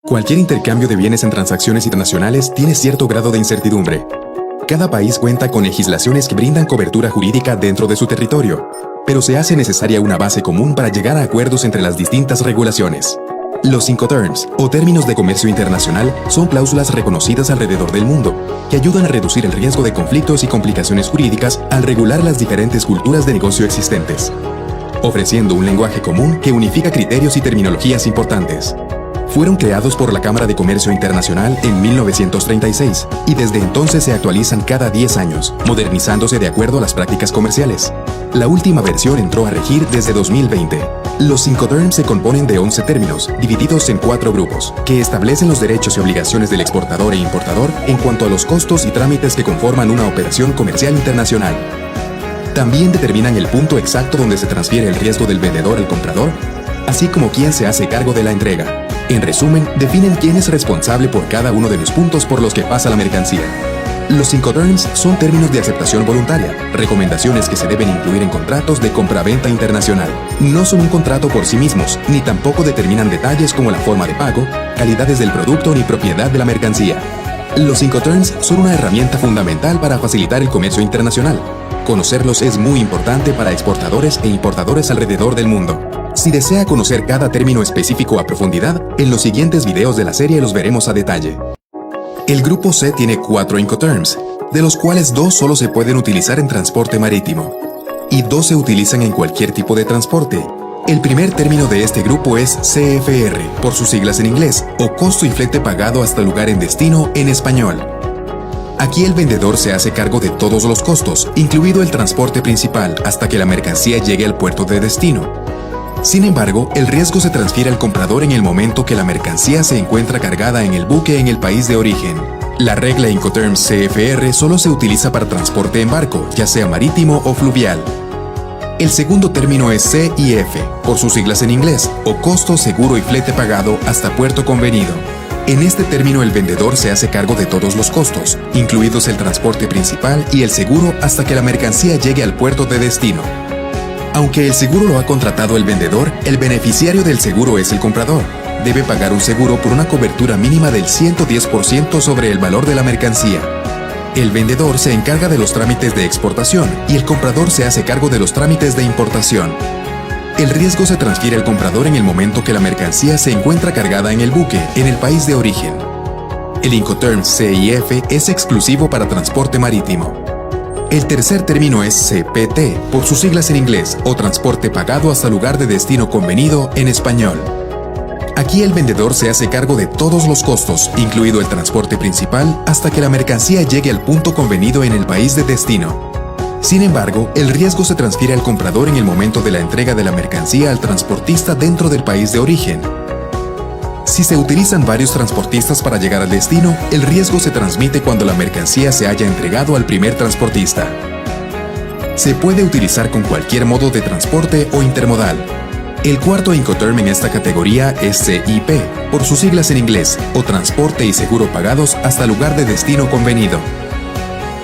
Cualquier intercambio de bienes en transacciones internacionales tiene cierto grado de incertidumbre. Cada país cuenta con legislaciones que brindan cobertura jurídica dentro de su territorio, pero se hace necesaria una base común para llegar a acuerdos entre las distintas regulaciones. Los Incoterms, o términos de comercio internacional, son cláusulas reconocidas alrededor del mundo, que ayudan a reducir el riesgo de conflictos y complicaciones jurídicas al regular las diferentes culturas de negocio existentes, ofreciendo un lenguaje común que unifica criterios y terminologías importantes. Fueron creados por la Cámara de Comercio Internacional en 1936 y desde entonces se actualizan cada 10 años, modernizándose de acuerdo a las prácticas comerciales. La última versión entró a regir desde 2020. Los Incoterms se componen de 11 términos, divididos en 4 grupos, que establecen los derechos y obligaciones del exportador e importador en cuanto a los costos y trámites que conforman una operación comercial internacional. También determinan el punto exacto donde se transfiere el riesgo del vendedor al comprador, así como quién se hace cargo de la entrega. En resumen, definen quién es responsable por cada uno de los puntos por los que pasa la mercancía. Los Incoterms son términos de aceptación voluntaria, recomendaciones que se deben incluir en contratos de compraventa internacional. No son un contrato por sí mismos, ni tampoco determinan detalles como la forma de pago, calidades del producto ni propiedad de la mercancía. Los Incoterms son una herramienta fundamental para facilitar el comercio internacional. Conocerlos es muy importante para exportadores e importadores alrededor del mundo. Si desea conocer cada término específico a profundidad, en los siguientes videos de la serie los veremos a detalle. El grupo C tiene 4 Incoterms, de los cuales 2 solo se pueden utilizar en transporte marítimo, y 2 se utilizan en cualquier tipo de transporte. El primer término de este grupo es CFR, por sus siglas en inglés, o costo y flete pagado hasta lugar en destino en español. Aquí el vendedor se hace cargo de todos los costos, incluido el transporte principal, hasta que la mercancía llegue al puerto de destino. Sin embargo, el riesgo se transfiere al comprador en el momento que la mercancía se encuentra cargada en el buque en el país de origen. La regla Incoterms CFR solo se utiliza para transporte en barco, ya sea marítimo o fluvial. El segundo término es CIF, por sus siglas en inglés, o costo, seguro y flete pagado hasta puerto convenido. En este término el vendedor se hace cargo de todos los costos, incluidos el transporte principal y el seguro hasta que la mercancía llegue al puerto de destino. Aunque el seguro lo ha contratado el vendedor, el beneficiario del seguro es el comprador. Debe pagar un seguro por una cobertura mínima del 110% sobre el valor de la mercancía. El vendedor se encarga de los trámites de exportación y el comprador se hace cargo de los trámites de importación. El riesgo se transfiere al comprador en el momento que la mercancía se encuentra cargada en el buque, en el país de origen. El Incoterms CIF es exclusivo para transporte marítimo. El tercer término es CPT, por sus siglas en inglés, o transporte pagado hasta lugar de destino convenido en español. Aquí el vendedor se hace cargo de todos los costos, incluido el transporte principal, hasta que la mercancía llegue al punto convenido en el país de destino. Sin embargo, el riesgo se transfiere al comprador en el momento de la entrega de la mercancía al transportista dentro del país de origen. Si se utilizan varios transportistas para llegar al destino, el riesgo se transmite cuando la mercancía se haya entregado al primer transportista. Se puede utilizar con cualquier modo de transporte o intermodal. El cuarto Incoterm en esta categoría es CIP, por sus siglas en inglés, o transporte y seguro pagados hasta lugar de destino convenido.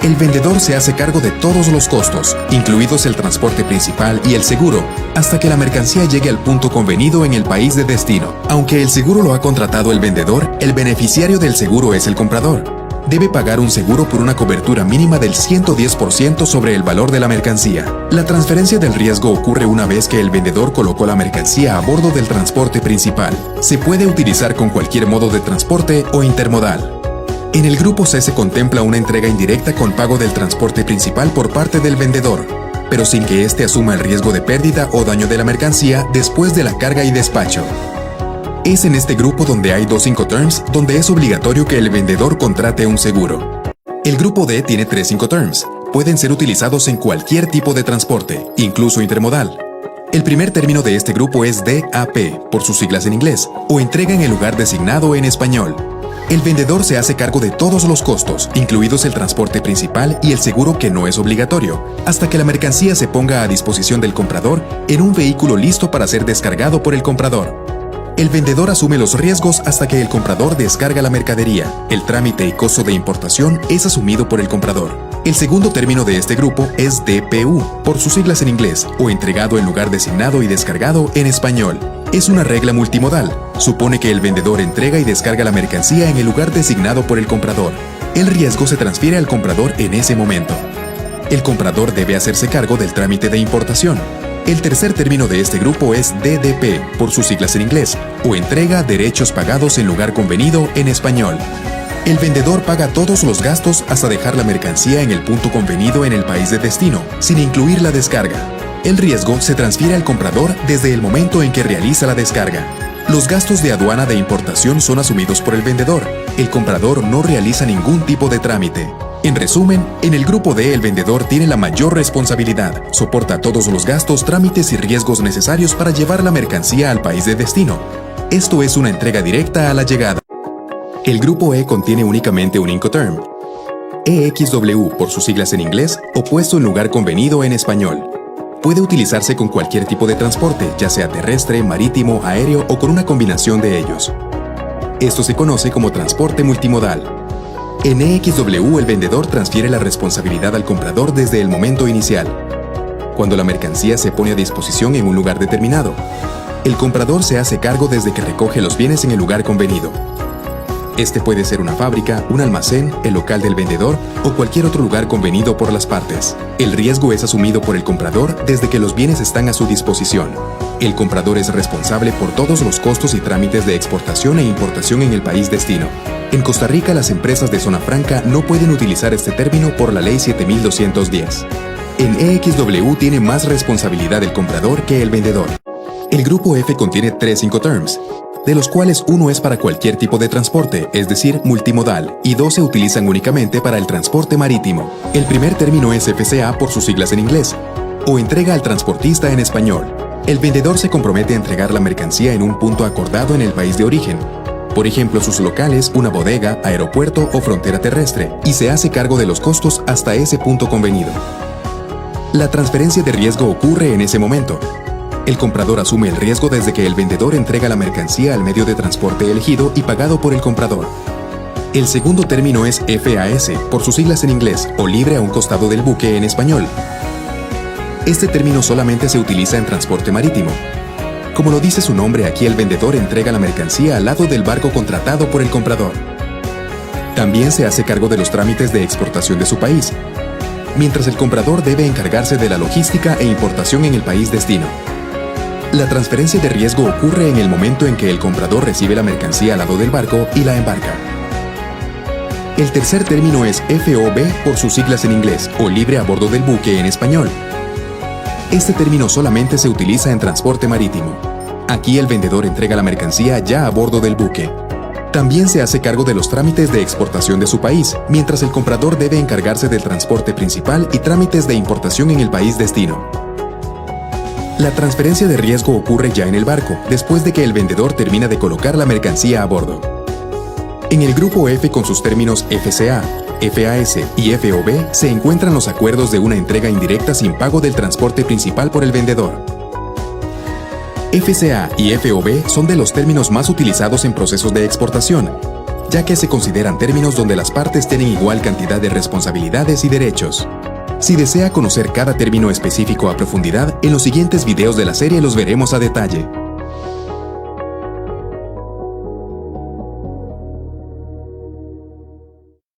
El vendedor se hace cargo de todos los costos, incluidos el transporte principal y el seguro, hasta que la mercancía llegue al punto convenido en el país de destino. Aunque el seguro lo ha contratado el vendedor, el beneficiario del seguro es el comprador. Debe pagar un seguro por una cobertura mínima del 110% sobre el valor de la mercancía. La transferencia del riesgo ocurre una vez que el vendedor colocó la mercancía a bordo del transporte principal. Se puede utilizar con cualquier modo de transporte o intermodal. En el grupo C se contempla una entrega indirecta con pago del transporte principal por parte del vendedor, pero sin que éste asuma el riesgo de pérdida o daño de la mercancía después de la carga y despacho. Es en este grupo donde hay 2 Incoterms donde es obligatorio que el vendedor contrate un seguro. El grupo D tiene 3 Incoterms. Pueden ser utilizados en cualquier tipo de transporte, incluso intermodal. El primer término de este grupo es DAP, por sus siglas en inglés, o entrega en el lugar designado en español. El vendedor se hace cargo de todos los costos, incluidos el transporte principal y el seguro que no es obligatorio, hasta que la mercancía se ponga a disposición del comprador en un vehículo listo para ser descargado por el comprador. El vendedor asume los riesgos hasta que el comprador descarga la mercadería. El trámite y costo de importación es asumido por el comprador. El segundo término de este grupo es DPU, por sus siglas en inglés, o entregado en lugar designado y descargado en español. Es una regla multimodal. Supone que el vendedor entrega y descarga la mercancía en el lugar designado por el comprador. El riesgo se transfiere al comprador en ese momento. El comprador debe hacerse cargo del trámite de importación. El tercer término de este grupo es DDP, por sus siglas en inglés, o entrega derechos pagados en lugar convenido en español. El vendedor paga todos los gastos hasta dejar la mercancía en el punto convenido en el país de destino, sin incluir la descarga. El riesgo se transfiere al comprador desde el momento en que realiza la descarga. Los gastos de aduana de importación son asumidos por el vendedor. El comprador no realiza ningún tipo de trámite. En resumen, en el grupo D el vendedor tiene la mayor responsabilidad, soporta todos los gastos, trámites y riesgos necesarios para llevar la mercancía al país de destino. Esto es una entrega directa a la llegada. El grupo E contiene únicamente un Incoterm. EXW, por sus siglas en inglés, o puesto en lugar convenido en español. Puede utilizarse con cualquier tipo de transporte, ya sea terrestre, marítimo, aéreo o con una combinación de ellos. Esto se conoce como transporte multimodal. En EXW el vendedor transfiere la responsabilidad al comprador desde el momento inicial, cuando la mercancía se pone a disposición en un lugar determinado. El comprador se hace cargo desde que recoge los bienes en el lugar convenido. Este puede ser una fábrica, un almacén, el local del vendedor o cualquier otro lugar convenido por las partes. El riesgo es asumido por el comprador desde que los bienes están a su disposición. El comprador es responsable por todos los costos y trámites de exportación e importación en el país destino. En Costa Rica, las empresas de zona franca no pueden utilizar este término por la Ley 7210. En EXW tiene más responsabilidad el comprador que el vendedor. El grupo F contiene 3 Incoterms, de los cuales uno es para cualquier tipo de transporte, es decir, multimodal, y 2 se utilizan únicamente para el transporte marítimo. El primer término es FCA por sus siglas en inglés, o entrega al transportista en español. El vendedor se compromete a entregar la mercancía en un punto acordado en el país de origen, por ejemplo sus locales, una bodega, aeropuerto o frontera terrestre, y se hace cargo de los costos hasta ese punto convenido. La transferencia de riesgo ocurre en ese momento. El comprador asume el riesgo desde que el vendedor entrega la mercancía al medio de transporte elegido y pagado por el comprador. El segundo término es FAS, por sus siglas en inglés, o libre a un costado del buque en español. Este término solamente se utiliza en transporte marítimo. Como lo dice su nombre, aquí el vendedor entrega la mercancía al lado del barco contratado por el comprador. También se hace cargo de los trámites de exportación de su país, mientras el comprador debe encargarse de la logística e importación en el país destino. La transferencia de riesgo ocurre en el momento en que el comprador recibe la mercancía al lado del barco y la embarca. El tercer término es FOB por sus siglas en inglés, o libre a bordo del buque en español. Este término solamente se utiliza en transporte marítimo. Aquí el vendedor entrega la mercancía ya a bordo del buque. También se hace cargo de los trámites de exportación de su país, mientras el comprador debe encargarse del transporte principal y trámites de importación en el país destino. La transferencia de riesgo ocurre ya en el barco, después de que el vendedor termina de colocar la mercancía a bordo. En el grupo F con sus términos FCA, FAS y FOB se encuentran los acuerdos de una entrega indirecta sin pago del transporte principal por el vendedor. FCA y FOB son de los términos más utilizados en procesos de exportación, ya que se consideran términos donde las partes tienen igual cantidad de responsabilidades y derechos. Si desea conocer cada término específico a profundidad, en los siguientes videos de la serie los veremos a detalle.